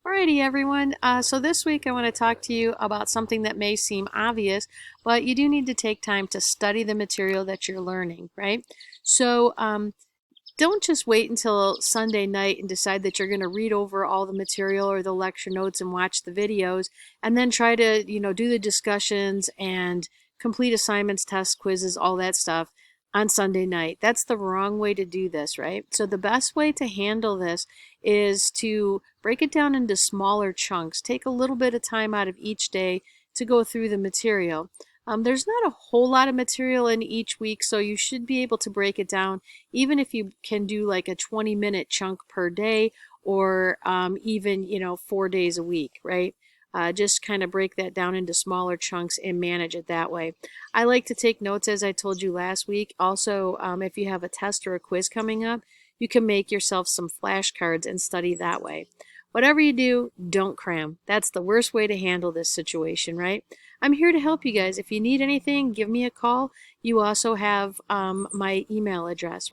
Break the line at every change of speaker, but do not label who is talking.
Alrighty, everyone. So this week I want to talk to you about something that may seem obvious, but you do need to take time to study the material that you're learning, right? So don't just wait until Sunday night and decide that you're going to read over all the material or the lecture notes and watch the videos, and then try to, do the discussions and complete assignments, tests, quizzes, all that stuff on Sunday night. That's the wrong way to do this, right? So the best way to handle this is to break it down into smaller chunks. Take a little bit of time out of each day to go through the material. There's not a whole lot of material in each week, so you should be able to break it down, even if you can do like a 20-minute chunk per day, or even 4 days a week, right? Just kind of break that down into smaller chunks and manage it that way. I like to take notes, as I told you last week. Also, if you have a test or a quiz coming up, you can make yourself some flashcards and study that way. Whatever you do, don't cram. That's the worst way to handle this situation, right? I'm here to help you guys. If you need anything, give me a call. You also have my email address.